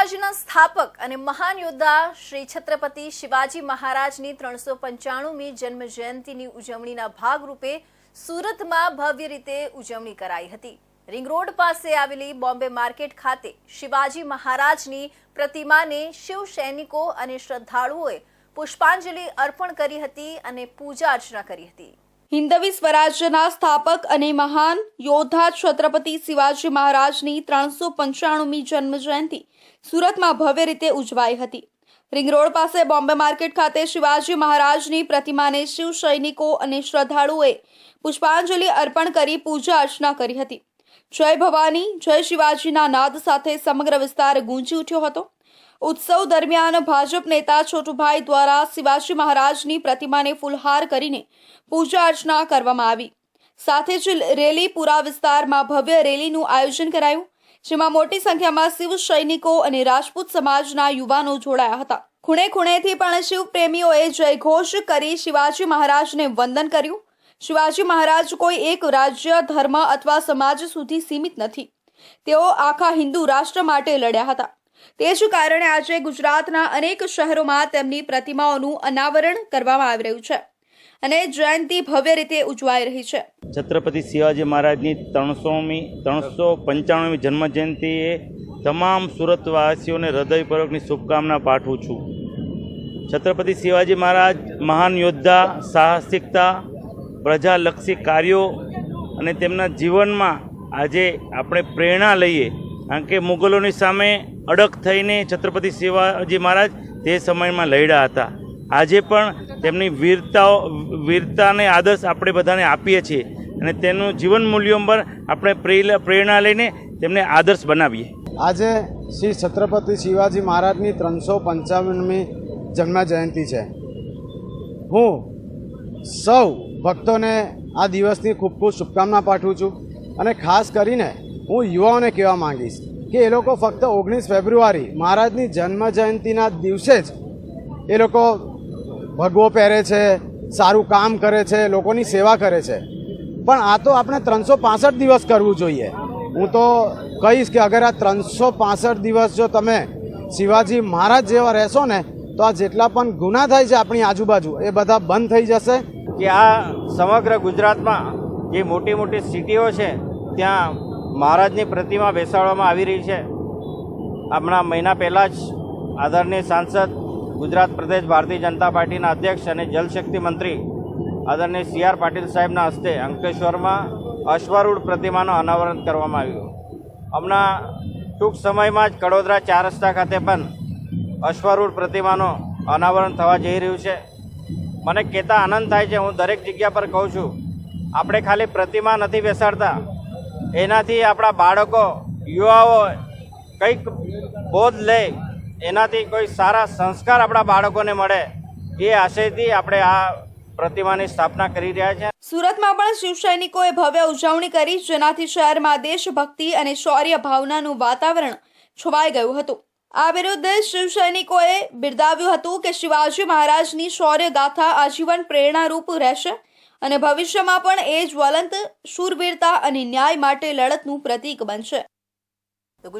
સ્વરાજ્યના સ્થાપક અને મહાન યોદ્ધા શ્રી છત્રપતિ શિવાજી મહારાજની 395મી જન્મ જયંતિની ઉજવણીના ભાગરૂપે સુરતમાં ભવ્ય રીતે ઉજવણી કરાઈ હતી। રિંગ રોડ પાસે આવેલી બોમ્બે માર્કેટ ખાતે શિવાજી મહારાજની પ્રતિમાને શિવ સૈનિકો અને શ્રદ્ધાળુઓએ પુષ્પાંજલિ અર્પણ કરી હતી અને પૂજા અર્ચના કરી હતી। हिंदवी स्वराज्यના સ્થાપક અને મહાન યોદ્ધા છત્રપતિ શિવાજી મહારાજની 395મી જન્મ જયંતિ સુરતમાં ભવ્ય રીતે ઉજવાઈ હતી। રિંગ રોડ પાસે બોમ્બે માર્કેટ ખાતે શિવાજી મહારાજની પ્રતિમાને શિવ સૈનિકો અને શ્રદ્ધાળુઓએ પુષ્પાંજલિ અર્પણ કરી પૂજા અર્ચના કરી હતી। જય ભવાની જય શિવાજીના નાદ સાથે સમગ્ર વિસ્તાર ગુંજી ઉઠ્યો હતો। उत्सव दरमियान भाजप नेता छोटुभाई द्वारा शिवाजी महाराजनी प्रतिमाने फूलहार करीने पूजा अर्चना करवामां आवी। साथे ज रेली पूरा विस्तारमां भव्य रेलीनुं आयोजन करायुं, जेमां मोटी संख्यामां शिव सैनिको अने राजपूत समाजना युवानो जोडाया हता। खूणे खूणेथी पण शिव प्रेमीओए जयघोष करी शिवाजी महाराजने वंदन कर्युं। शिवाजी महाराज कोई एक राज्य धर्म अथवा समाज सुधी सीमित नथी, तेओ आखा हिंदू राष्ट्र माटे लड्या हता। તે જ કારણે આજે ગુજરાતના અનેક શહેરોમાં તેમની પ્રતિમાઓનું અનાવરણ કરવામાં આવી રહ્યું છે અને જયંતિ ભવ્ય રીતે ઉજવાઈ રહી છે। છત્રપતિ શિવાજી મહારાજની 395મી જન્મ જયંતિએ તમામ સુરતવાસીઓને હૃદયપૂર્વકની શુભકામના પાઠવું છું। છત્રપતિ શિવાજી મહારાજ મહાન યોદ્ધા, સાહસિકતા, પ્રજાલક્ષી કાર્યો અને તેમના જીવનમાં આજે આપણે પ્રેરણા લઈએ, કારણ કે મુગલોની સામે અડગ થઈને છત્રપતિ શિવાજી મહારાજ તે સમયમાં લડ્યા હતા। આજે પણ તેમની વીરતાને આદર્શ આપણે બધાને આપીએ છીએ અને તેનું જીવન મૂલ્યો પર આપણે પ્રેરણા લઈને તેમને આદર્શ બનાવીએ। આજે શ્રી છત્રપતિ શિવાજી મહારાજની 395મી જન્મ જયંતિ છે। હું સૌ ભક્તોને આ દિવસની ખૂબ ખૂબ શુભકામના પાઠવું છું અને ખાસ કરીને હું યુવાઓને કહેવા માંગીશ કે એ લોકો ફક્ત 19 ફેબ્રુઆરી મહારાજની જન્મ જયંતિના દિવસે જ એ લોકો ભગવો પહેરે છે, સારું કામ કરે છે, લોકોની સેવા કરે છે, પણ આ તો આપણે 365 દિવસ કરવું જોઈએ। હું તો કહીશ કે અગર આ 365 દિવસ જો તમે શિવાજી મહારાજ જેવા રહેશો ને તો આ જેટલા પણ ગુના થાય છે આપણી આજુબાજુ એ બધા બંધ થઈ જશે। કે આ સમગ્ર ગુજરાતમાં જે મોટી મોટી સિટીઓ છે ત્યાં મહારાજની પ્રતિમા બેસાડવામાં આવી રહી છે। હમણાં મહિના પહેલાં જ આદરણીય સાંસદ, ગુજરાત પ્રદેશ ભારતીય જનતા પાર્ટીના અધ્યક્ષ અને જલશક્તિ મંત્રી આદરણીય CR પાટીલ સાહેબના હસ્તે અંકલેશ્વરમાં અશ્વારૂઢ પ્રતિમાનું અનાવરણ કરવામાં આવ્યું। હમણાં ટૂંક સમયમાં જ કડોદરા 4 રસ્તા ખાતે પણ અશ્વારૂઢ પ્રતિમાનું અનાવરણ થવા જઈ રહ્યું છે। મને કહેતા આનંદ થાય છે, હું દરેક જગ્યા પર કહું છું, આપણે ખાલી પ્રતિમા નથી બેસાડતા, એનાથી આપણા બાળકો, યુવાઓ કંઈક બોધ લે, એનાથી કોઈ સારા સંસ્કાર આપણા બાળકોને મળે, એ આશયથી આપણે આ પ્રતિમાની સ્થાપના કરી રહ્યા છીએ। સુરતમાં પણ શિવ સૈનિકોએ ભવ્ય ઉજવણી કરી, જેનાથી શહેરમાં દેશભક્તિ અને શૌર્ય ભાવનાનું વાતાવરણ છવાઈ ગયું હતું। આ વિરુદ્ધ શિવ સૈનિકોએ બિરદાવ્યું હતું કે શિવાજી મહારાજની શૌર્ય ગાથા આજીવન પ્રેરણારૂપ રહેશે અને ભવિષ્યમાં પણ એ જ્વલંત શૂરવીરતા અને ન્યાય માટે લડતનું પ્રતીક બનશે।